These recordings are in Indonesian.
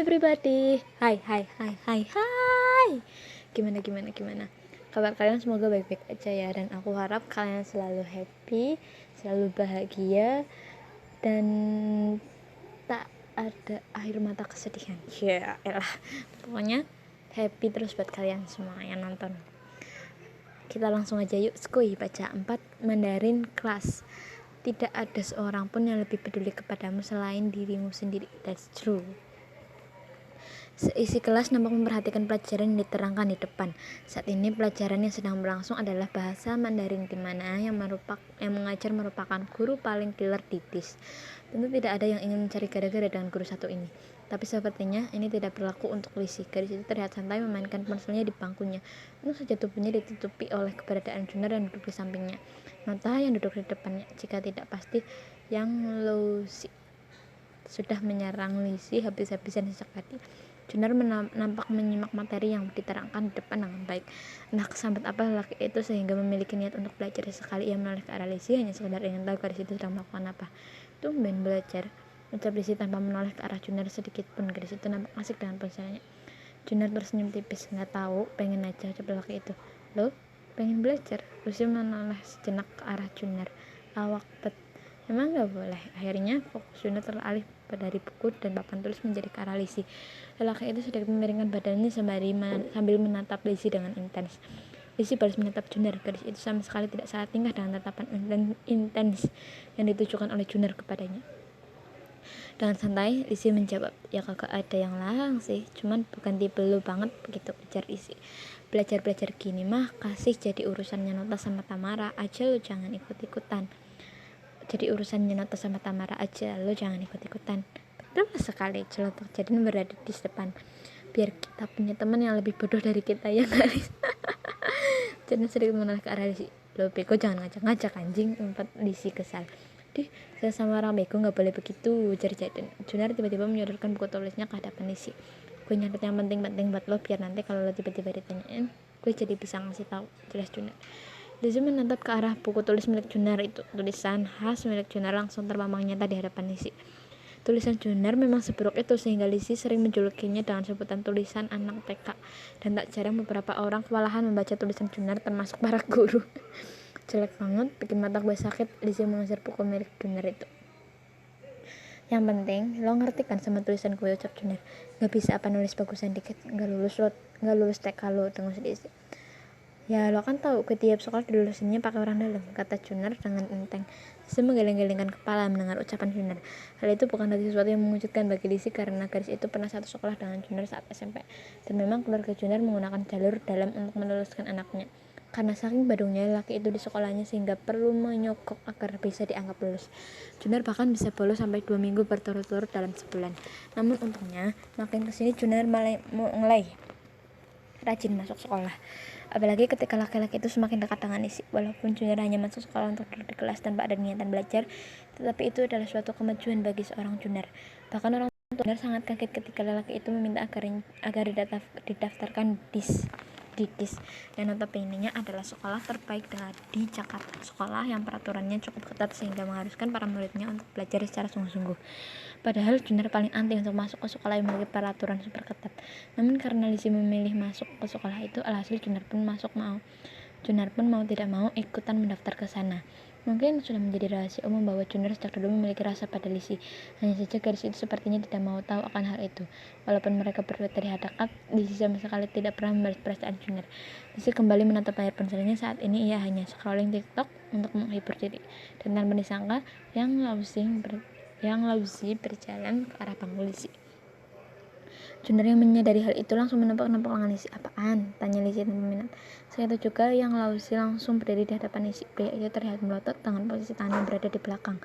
everybody. Hai. Gimana? Kabar kalian semoga baik-baik aja ya, dan aku harap kalian selalu happy, selalu bahagia, dan tak ada air mata kesedihan. Ya elah. Pokoknya happy terus buat kalian semua yang nonton. Kita langsung aja yuk, skuy baca 4 Mandarin kelas. Tidak ada seorang pun yang lebih peduli kepadamu selain dirimu sendiri. That's true. Seisi kelas nampak memperhatikan pelajaran yang diterangkan di depan. Saat ini pelajaran yang sedang berlangsung adalah bahasa Mandarin, di mana yang mengajar merupakan guru paling killer di TIS. Tentu tidak ada yang ingin mencari gara-gara dengan guru satu ini. Tapi sepertinya ini tidak berlaku untuk Lisi. Gadis itu terlihat santai memainkan ponselnya di bangkunya. Penuh saja tubuhnya ditutupi oleh keberadaan Junar yang duduk di sampingnya. Nota yang duduk di depannya. Jika tidak pasti, Yang Lucy sudah menyerang Lisi habis-habisan sejak tadi. Junar nampak menyimak materi yang diterangkan di depan dengan baik. Entah kesambet apa lelaki itu sehingga memiliki niat untuk belajar. Sekali ia menoleh ke arah Lisi, hanya sekedar ingin tahu gadis itu sedang melakukan apa. Tumben belajar, ucap Lisi tanpa menoleh ke arah Junar sedikit pun. Gadis itu nampak asik dengan ponselnya. Junar tersenyum tipis. Nggak tahu, pengen aja, ucap lelaki itu. Loh, pengen belajar? Lisi menoleh sejenak ke arah Junar. Awak bet. Emang gak boleh? Akhirnya fokus Junar teralih dari buku dan papan tulis menjadi ke arah Lisi. Lelaki itu sedikit memiringkan badannya sambil menatap Lisi dengan intens. Lisi balas menatap Junar. Gadis itu sama sekali tidak salah tingkah dengan tatapan intens yang ditujukan oleh Junar kepadanya. Dengan santai, Lisi menjawab, ya kagak ada yang larang sih, cuman bukan tipe lu banget, begitu ujar Lisi. Belajar-belajar gini mah kasih jadi urusannya Nota sama Tamara aja, lu jangan ikut-ikutan. Betul sekali, celotok Jaden berada di depan. Biar kita punya teman yang lebih bodoh dari kita, ya guys. Jaden sedikit menoleh ke arah Lisi. Lo bego, jangan ngajak-ngajak anjing, empat Lisi kesal. Saya sama orang bego gak boleh begitu, ujar Jaden. Junar tiba-tiba menyodorkan buku tulisnya ke hadapan Lisi. Gue nyatet yang penting-penting buat lo, biar nanti kalau lo tiba-tiba ditanyain, gue jadi bisa ngasih tahu, jelas Junar. Lisi menatap ke arah buku tulis milik Junar itu. Tulisan khas milik Junar langsung terpampang nyata di hadapan Lisi. Tulisan Junar memang seburuk itu sehingga Lisi sering menjulukinya dengan sebutan tulisan anak TK, dan tak jarang beberapa orang kewalahan membaca tulisan Junar, termasuk para guru. Jelek banget, bikin mata gue sakit. Lisi mengejar buku milik Junar itu. Yang penting lo ngerti kan sama tulisan gue, ucap Junar. Gak bisa apa nulis bagusan dikit, gak lulus TK lo, tunggu sedikit. Ya lo kan tahu ke tiap sekolah dilulusinnya pakai orang dalam, kata Junar dengan enteng. Lisi menggeleng-gelengkan kepala mendengar ucapan Junar. Hal itu bukan lagi sesuatu yang mengejutkan bagi Lisi, karena gadis itu pernah satu sekolah dengan Junar saat SMP, dan memang keluarga Junar menggunakan jalur dalam untuk meluluskan anaknya. Karena saking badungnya laki itu di sekolahnya sehingga perlu menyogok agar bisa dianggap lulus. Junar bahkan bisa bolos sampai 2 minggu berturut-turut dalam sebulan. Namun untungnya makin kesini Junar mulai rajin masuk sekolah. Apalagi ketika laki-laki itu semakin dekat dengan Lisi. Walaupun Junar hanya masuk sekolah untuk duduk di kelas tanpa ada niatan belajar, tetapi itu adalah suatu kemajuan bagi seorang Junar. Bahkan orang tua Junar sangat kaget ketika lelaki itu meminta agar didaftarkan di TIS, yang notabene-nya adalah sekolah terbaik di Jakarta. Sekolah yang peraturannya cukup ketat sehingga mengharuskan para muridnya untuk belajar secara sungguh-sungguh. Padahal Junar paling anti untuk masuk ke sekolah yang memiliki peraturan super ketat. Namun karena Lisi memilih masuk ke sekolah itu, alhasil Junar pun mau tidak mau ikutan mendaftar ke sana. Mungkin sudah menjadi rahasia umum bahwa Junar sejak dulu memiliki rasa pada Lisi. Hanya saja gadis itu sepertinya tidak mau tahu akan hal itu. Walaupun mereka berdua terlihat dekat, Lisi sama sekali tidak pernah membalas perasaan Junar. Lisi kembali menatap layar ponselnya. Saat ini ia hanya scrolling TikTok untuk menghibur diri. Dan tanpa disangka, Yang Lauzi berjalan ke arah bangku Lisi. Junar yang menyadari hal itu langsung menepuk-nepuk lengan Lisi. Apaan? Tanya Lisi tanpa minat. Saat itu juga Yang Lauzi langsung berdiri di hadapan Lisi. Pria itu terlihat melotot dengan posisi tangannya berada di belakang.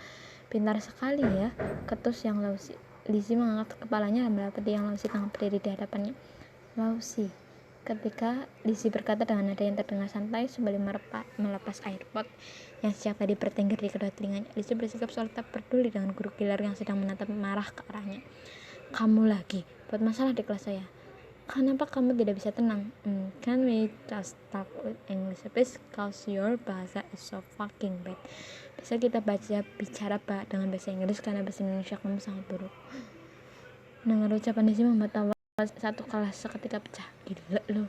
Pintar sekali ya, ketus Yang Lauzi. Lisi mengangkat kepalanya dan mendapati Yang Lauzi tengah berdiri di hadapannya. Lauzi. Ketika Lisi berkata dengan nada yang terdengar santai sebelum melepas airpod yang sejak tadi bertengger di kedua telinganya, Lisi bersikap seolah tak peduli dengan guru killer yang sedang menatap marah ke arahnya. Kamu lagi buat masalah di kelas saya. Kenapa kamu tidak bisa tenang? Can we just talk with English please? Cause your bahasa is so fucking bad. Bisa kita bicara dengan bahasa Inggris karena bahasa Indonesia kamu sangat buruk. Dengar ucapan Lizzie membuat tawa satu kelas seketika pecah. Gila lo.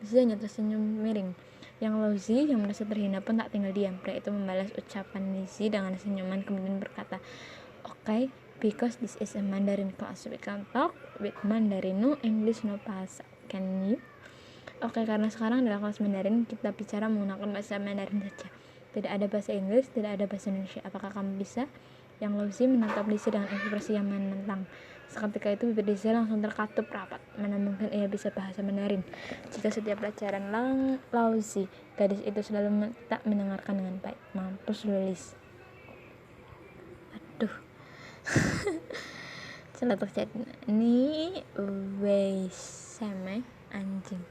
Lizzie hanya tersenyum miring. Yang Lizzie yang merasa terhina pun tak tinggal diam. Pria itu membalas ucapan Lizzie dengan senyuman kemudian berkata, "Okay, because this is a Mandarin class, we can talk with Mandarin, no English, no bahasa. Can you?" Oke, karena sekarang adalah kelas Mandarin, kita bicara menggunakan bahasa Mandarin saja. Tidak ada bahasa Inggris, tidak ada bahasa Indonesia. Apakah kamu bisa? Yang Lizzie menatap Lizzie dengan ekspresi yang menentang. Seketika itu bibir Lizzie langsung terkatup rapat. Mana mungkin ia bisa bahasa Mandarin jika setiap pelajaran Lizzie, gadis itu selalu tak mendengarkan dengan baik. Mampus lu, Liz. Aduh. Celetuk chat ini sama anjing.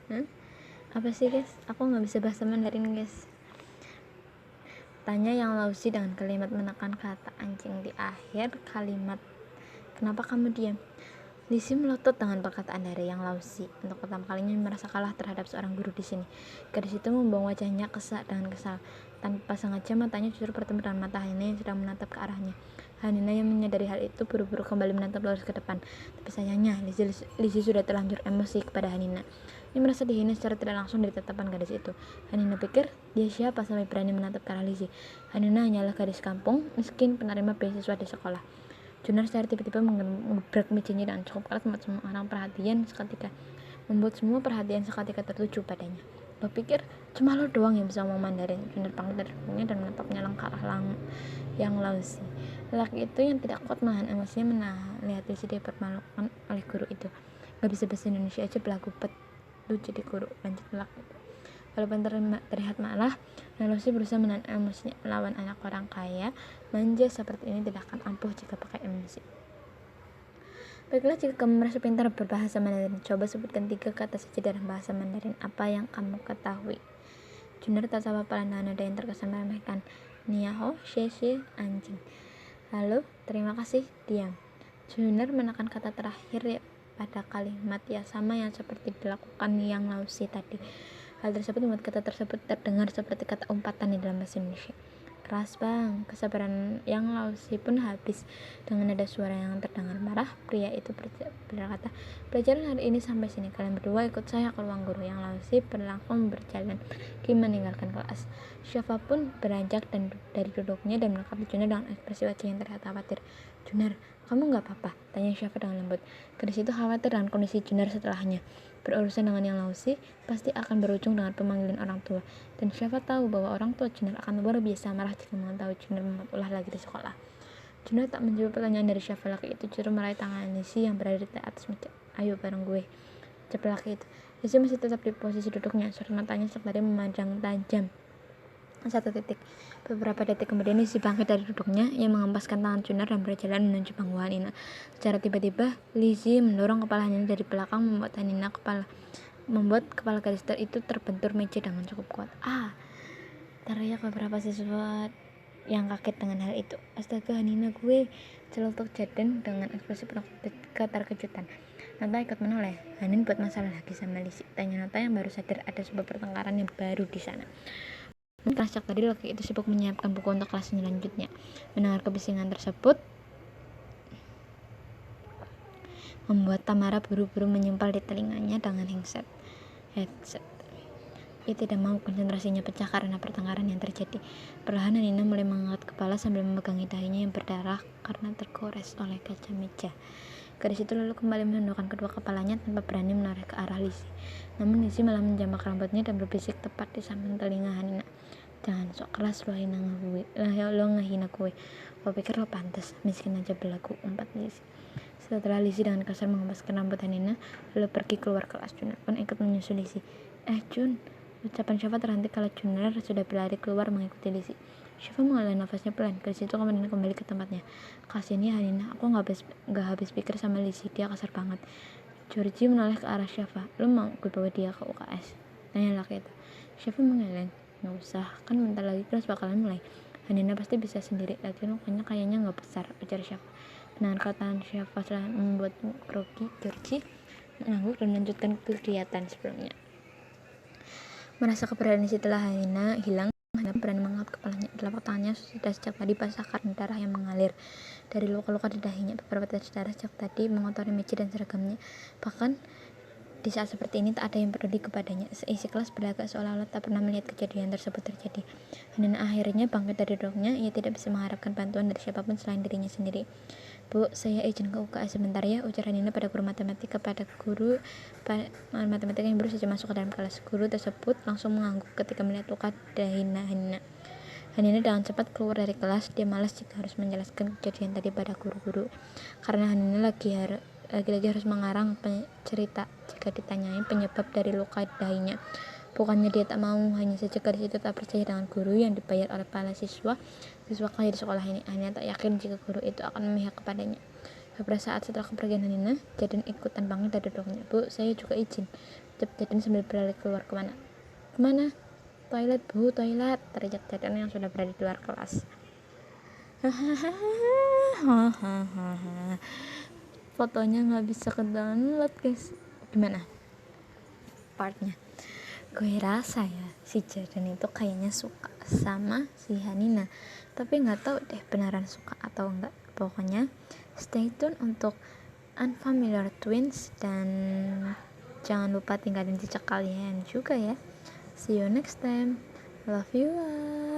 Apa sih guys? Aku nggak bisa bahasa Mandarin guys. Tanya yang Lizzie dengan kalimat menekan kata anjing di akhir kalimat. Kenapa kamu diam? Lizzie melotot dengan perkataan dari yang Lizzie. Untuk pertama kalinya merasa kalah terhadap seorang guru di sini. Gadis itu membuang wajahnya dengan kesal. Tanpa sengaja matanya justru bertemu dengan mata Hanina yang sedang menatap ke arahnya. Hanina yang menyadari hal itu buru-buru kembali menatap lurus ke depan. Tapi sayangnya Lizzie sudah terlanjur emosi kepada Hanina. Dia merasa dihina secara tidak langsung dari tatapan gadis itu. Hanina pikir dia siapa sampai berani menatap ke arah Lizzie. Hanina hanyalah gadis kampung miskin penerima beasiswa di sekolah. Junar secara tiba-tiba mengebrak mejanya dengan cukup keras membuat semua perhatian seketika tertuju padanya. Lo pikir cuma lo doang yang bisa ngomong Mandarin? Junar panggil dari punggungnya dan menatapnya langkah yang Lizzie. Lelaki itu yang tidak kuat menahan emosinya melihat Lizzie dipermalukan oleh guru itu. Gak bisa bahasa Indonesia aja belagu pet lu jadi guru, lanjut lelaki itu. Walaupun terlihat malah, Lizzie berusaha menahan emosinya. Melawan anak orang kaya manja seperti ini tidak akan ampuh jika pakai emosi. Baiklah, jika kamu merasa pintar berbahasa Mandarin, coba sebutkan 3 kata saja dalam bahasa Mandarin. Apa yang kamu ketahui? Junar tertawa pelan dengan nada yang terkesan meremehkan. Niaho, xie, anjing. Lalu, terima kasih, diam. Junar menekan kata terakhir pada kalimat yang sama yang seperti dilakukan yang Lizzie tadi. Hal tersebut membuat kata tersebut terdengar seperti kata umpatan di dalam bahasa Indonesia. Keras bang, kesabaran yang Lizzie pun habis. Dengan nada suara yang terdengar marah, pria itu berkata, "Pelajaran hari ini sampai sini, kalian berdua ikut saya ke ruang guru." Yang Lizzie langsung berjalan kaki meninggalkan kelas. Syafa pun beranjak dari duduknya dan mendekati Junar dengan ekspresi wajah yang terlihat khawatir. "Junar, kamu gak apa-apa?" tanya Syafa dengan lembut. Gadis itu khawatir dengan kondisi Junar setelahnya. Berurusan dengan yang Lizzie pasti akan berujung dengan pemanggilan orang tua, dan Syafa tahu bahwa orang tua Junar akan luar biasa marah jika mengetahui Junar membuat ulah lagi di sekolah. Junar tak menjawab pertanyaan dari Syafa. Laki itu justru meraih tangan Lizzie yang berada di atas meja. "Ayo bareng gue," ucap laki itu. Lizzie masih tetap di posisi duduknya, sorot matanya sekali memandang tajam satu titik. Beberapa detik kemudian Lizzie bangkit dari duduknya. Ia mengempaskan tangan Junar dan berjalan menuju panggung Hanina. Secara tiba-tiba Lizzie mendorong kepala Hanina dari belakang, membuat kepala gadis itu terbentur meja dengan cukup kuat. Teriak beberapa siswa yang kaget dengan hal itu. "Astaga, Hanina gue!" celutuk Jaden dengan ekspresi penuh keterkejutan. Nata ikut menoleh. "Hanin buat masalah lagi sama Lizzie," tanya Nata yang baru sadar ada sebuah pertengkaran yang baru di sana. Mungkin sejak tadi laki itu sibuk menyiapkan buku untuk kelas selanjutnya. Mendengar kebisingan tersebut membuat Tamara buru-buru menyumpal di telinganya dengan headset. Ia tidak mau konsentrasinya pecah karena pertengkaran yang terjadi. Perlahan Nina mulai mengangkat kepala sambil memegangi dahinya yang berdarah karena tergores oleh kaca meja. Gadis itu lalu kembali menundukkan kedua kepalanya tanpa berani menoleh ke arah Lizzie. Namun Lizzie malah menjambak rambutnya dan berbisik tepat di samping telinga Hanina. "Jangan sok keras lo ngehina gue. Lo pikir lo pantas, miskin aja belagu," umpat Lizzie. Setelah Lizzie dengan kasar mengempaskan rambut Hanina lalu pergi keluar kelas, Junar pun ikut menyusul Lizzie. Jun," ucapan Syafa terhenti kala Junar sudah berlari keluar mengikuti Lizzie. Syafa menghela nafasnya pelan. Gadis itu kemudian kembali ke tempatnya. "Kasian ya Hanina, aku gak habis pikir sama Lizzie, dia kasar banget." Georgie menoleh ke arah Syafa. "Lo mau gue bawa dia ke UKS?" tanya laki itu. Syafa mengeleng. "Gak usah, kan bentar lagi kelas bakalan mulai. Hanina pasti bisa sendiri, lagi lukanya kayaknya gak besar," ujar Syafa. Dengan kataan Syafa telah membuat grogi, Georgie mengangguk dan melanjutkan kegiatan sebelumnya. Merasa keberadaan Lizzie telah Hanina hilang, Hanina berani mengangkat kepalanya. telapak tangannya sudah sejak tadi basah karena darah yang mengalir dari luka-luka di dahinya. Beberapa tetes darah sejak tadi mengotori meja dan seragamnya. Bahkan di saat seperti ini tak ada yang peduli kepadanya. Seisi kelas berlagak seolah-olah tak pernah melihat kejadian tersebut terjadi. Hanina akhirnya bangkit dari duduknya. Ia tidak bisa mengharapkan bantuan dari siapapun selain dirinya sendiri. Bu, saya izin ke UKS sebentar ya, ujar Hanina pada guru matematika matematika yang baru saja masuk ke dalam kelas. Guru tersebut langsung mengangguk ketika melihat luka dahi Hanina. Hanina dengan cepat keluar dari kelas. Dia malas jika harus menjelaskan kejadian tadi pada guru-guru, karena Hanina lagi-lagi harus mengarang cerita jika ditanyai penyebab dari luka dahinya. Bukannya dia tak mau, hanya saja gadis itu tak percaya dengan guru yang dibayar oleh para siswa kaya di sekolah ini. Hanina tak yakin jika guru itu akan memihak kepadanya. Beberapa saat setelah kepergian Hanina, Jaden ikutan bangkit dari duduknya. Bu, saya juga izin, ucap Jaden sambil berlari keluar. Kemana? Toilet bu, toilet, teriak Jaden yang sudah berada di luar kelas. Fotonya nggak bisa ke download guys. Gimana partnya? Gue rasa ya si Jaden itu kayaknya suka sama si Hanina, tapi nggak tahu deh beneran suka atau enggak. Pokoknya stay tune untuk Unfamiliar Twins dan jangan lupa tinggalin jejak kalian juga ya. See you next time. Love you all.